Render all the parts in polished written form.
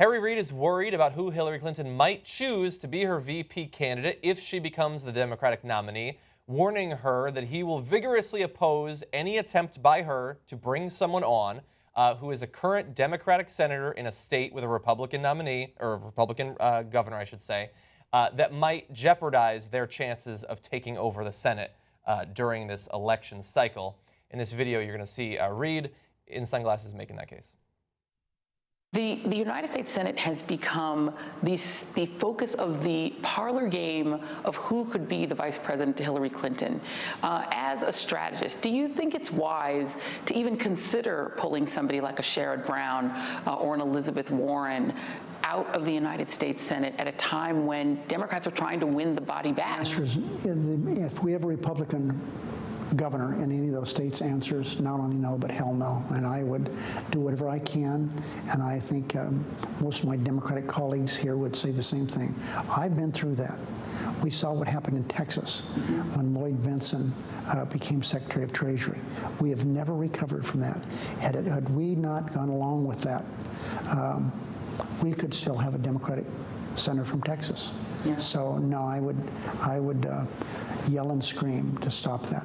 Harry Reid is worried about who Hillary Clinton might choose to be her VP candidate if she becomes the Democratic nominee, warning her that he will vigorously oppose any attempt by her to bring someone on who is a current Democratic senator in a state with a Republican nominee, or a Republican governor, I should say, that might jeopardize their chances of taking over the Senate during this election cycle. In this video, you're going to see Reid in sunglasses making that case. The United States Senate has become the focus of the parlor game of who could be the vice president to Hillary Clinton. As a strategist, do you think it's wise to even consider pulling somebody like a Sherrod Brown or an Elizabeth Warren out of the United States Senate at a time when Democrats are trying to win the body back? If we have a Republican governor in any of those states, answers not only no, but hell no. And I would do whatever I can, and I think most of my Democratic colleagues here would say the same thing. I've been through that. We saw what happened in Texas when Lloyd Bentsen became Secretary of Treasury. We have never recovered from that. Had we not gone along with that, we could still have a Democratic senator from Texas. Yeah. So no, I would yell and scream to stop that.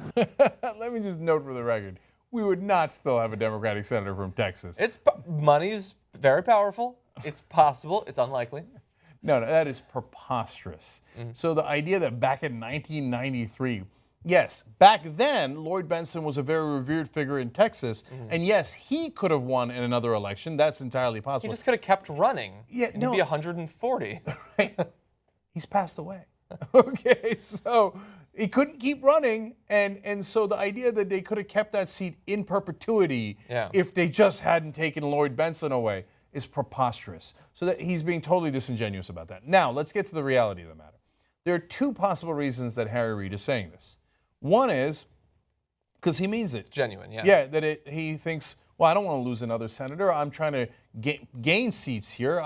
Let me just note for the record, we would not still have a Democratic senator from Texas. Money's very powerful. It's possible. It's unlikely. No, that is preposterous. So the idea that back in 1993, yes, back then, Lloyd Bentsen was a very revered figure in Texas, and yes, he could have won in another election. That's entirely possible. He just could have kept running. Yeah, no. He'd be 140. Right. He's passed away. Okay, so he couldn't keep running, and so the idea that they could have kept that seat in perpetuity if they just hadn't taken Lloyd Bentsen away is preposterous. So that he's being totally disingenuous about that. Now, let's get to the reality of the matter. There are two possible reasons that Harry Reid is saying this. One is because he means it. Genuine, yeah. Yeah, that he thinks, well, I don't want to lose another senator. I'm trying to gain seats here.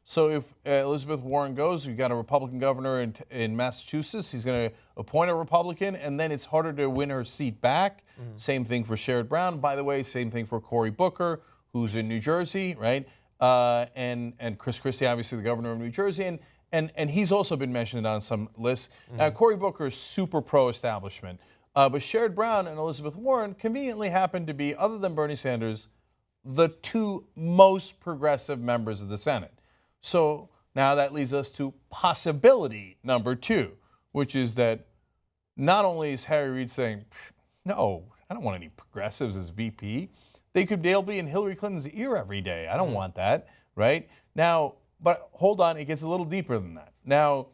So if Elizabeth Warren goes, you've got a Republican governor in Massachusetts. He's going to appoint a Republican, and then it's harder to win her seat back. Same thing for Sherrod Brown. By the way, same thing for Cory Booker, who's in New Jersey, right? And Chris Christie, obviously the governor of New Jersey. And he's also been mentioned on some lists. Cory Booker is super pro-establishment. But Sherrod Brown and Elizabeth Warren conveniently happen to be, other than Bernie Sanders, the two most progressive members of the Senate. So now that leads us to possibility number two, which is that not only is Harry Reid saying, no, I don't want any progressives as VP. They'll be in Hillary Clinton's ear every day. I don't want that, right? Now, but hold on, it gets a little deeper than that. Now,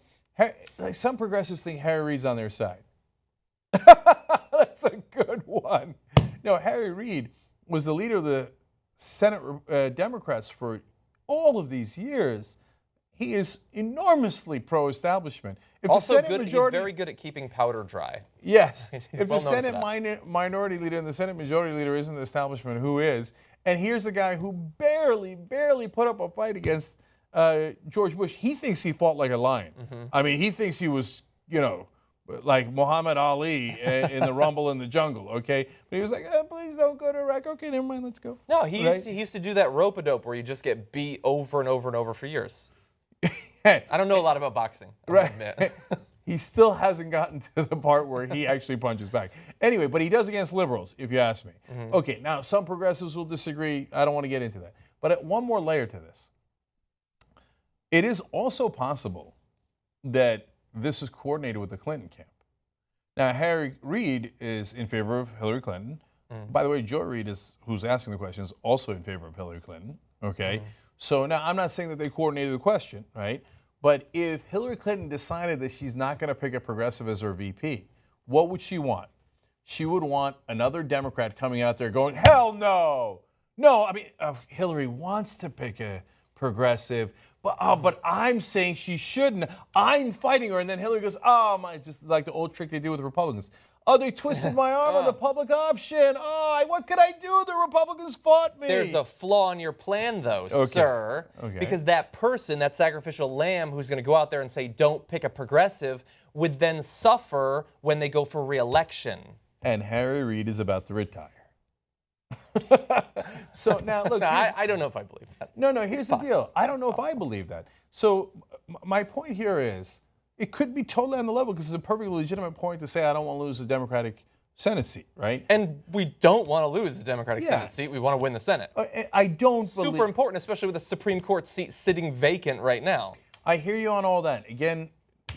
some progressives think Harry Reid's on their side. That's a good one. No, Harry Reid was the leader of the Senate Democrats for all of these years. He is enormously pro-establishment. He's very good at keeping powder dry. Yes. If the Senate minority leader and the Senate majority leader isn't the establishment, who is? And here's a guy who barely put up a fight against George Bush. He thinks he fought like a lion. I mean, he thinks he was, like Muhammad Ali in the Rumble in the Jungle, okay? But he was like, please don't go to Iraq. Okay, never mind, let's go. No, he used to do that rope-a-dope where you just get beat over and over and over for years. I don't know a lot about boxing, I'll admit. He still hasn't gotten to the part where he actually punches back. Anyway, but he does against liberals, if you ask me. Okay, now some progressives will disagree. I don't want to get into that. But one more layer to this. It is also possible that this is coordinated with the Clinton camp. Now, Harry Reid is in favor of Hillary Clinton. By the way, Joy Reid, who's asking the question, is also in favor of Hillary Clinton. Okay? So now I'm not saying that they coordinated the question, right? But if Hillary Clinton decided that she's not going to pick a progressive as her VP, what would she want? She would want another Democrat coming out there going, hell no! No, I mean, Hillary wants to pick a progressive, but I'm saying she shouldn't. I'm fighting her. And then Hillary goes, oh, my, just like the old trick they do with the Republicans. Oh, they twisted my arm on the public option. Oh, what could I do? The Republicans fought me. There's a flaw in your plan, though, sir. Okay. Because that person, that sacrificial lamb who's going to go out there and say, don't pick a progressive, would then suffer when they go for re-election. And Harry Reid is about to retire. So now, look, No, I don't know if I believe that. no, here's the deal. I don't know if I believe that. So my point here is, it could be totally on the level because it's a perfectly legitimate point to say I don't want to lose the Democratic Senate seat, right? And we don't want to lose the Democratic Senate seat. We want to win the Senate. I don't believe. Super important, especially with the Supreme Court seat sitting vacant right now. I hear you on all that. Again,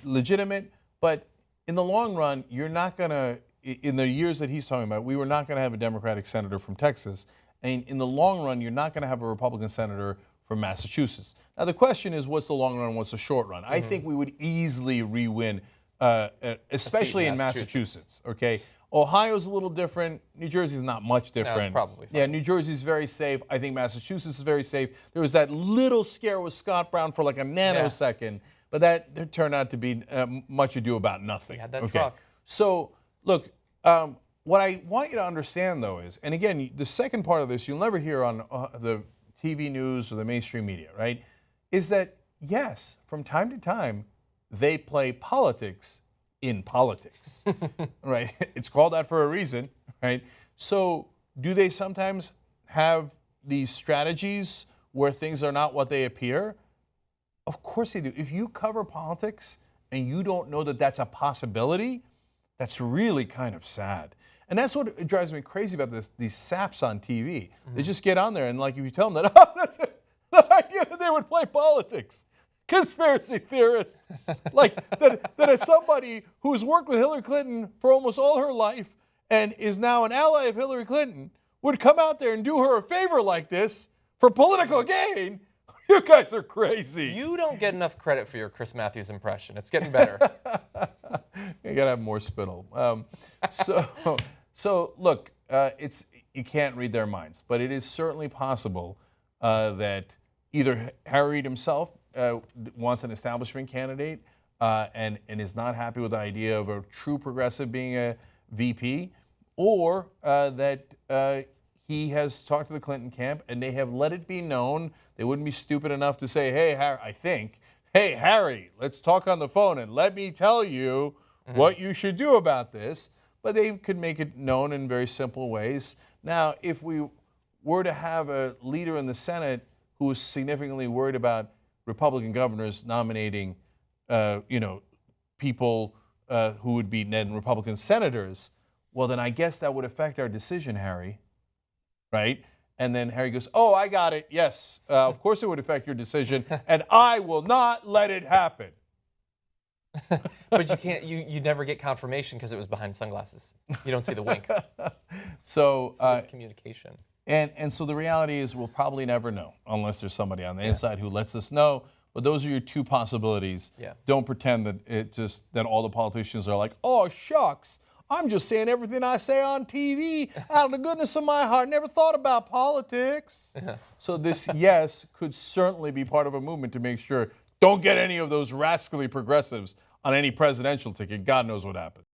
legitimate, but in the long run, you're not going to, in the years that he's talking about, we were not going to have a Democratic senator from Texas. And in the long run, you're not going to have a Republican senator from Massachusetts. Now, the question is, what's the long run and what's the short run? I think we would easily re-win, especially in Massachusetts, okay? Ohio's a little different. New Jersey's not much different. No, it's probably fine. Yeah, New Jersey's very safe. I think Massachusetts is very safe. There was that little scare with Scott Brown for like a nanosecond, but that turned out to be much ado about nothing. He had that truck. So, look, what I want you to understand, though, is, and again, the second part of this you'll never hear on the TV news or the mainstream media, right, is that, yes, from time to time, they play politics in politics, right? It's called that for a reason, right? So do they sometimes have these strategies where things are not what they appear? Of course they do. If you cover politics and you don't know that that's a possibility, that's really kind of sad. And that's what drives me crazy about these saps on TV. They just get on there and, like, if you tell them that, oh, that's the idea that they would play politics. Conspiracy theorist. Like, that as somebody who's worked with Hillary Clinton for almost all her life and is now an ally of Hillary Clinton would come out there and do her a favor like this for political gain. You guys are crazy. You don't get enough credit for your Chris Matthews impression. It's getting better. You gotta have more spittle. So look, you can't read their minds, but it is certainly possible that either Harry Reid himself wants an establishment candidate and is not happy with the idea of a true progressive being a VP, or that he has talked to the Clinton camp and they have let it be known. They wouldn't be stupid enough to say, hey, hey, Harry, let's talk on the phone and let me tell you what you should do about this. But they could make it known in very simple ways. Now, if we were to have a leader in the Senate who is significantly worried about Republican governors nominating, people who would be then Republican senators, well, then I guess that would affect our decision, Harry, right? And then Harry goes, oh, I got it. Yes, of course it would affect your decision, and I will not let it happen. But you can't. You never get confirmation because it was behind sunglasses. You don't see the wink. So it's miscommunication. And so the reality is we'll probably never know unless there's somebody on the inside who lets us know. But those are your two possibilities. Yeah. Don't pretend that all the politicians are like, oh, shucks, I'm just saying everything I say on TV out of the goodness of my heart. Never thought about politics. So this, yes, could certainly be part of a movement to make sure don't get any of those rascally progressives on any presidential ticket. God knows what happens.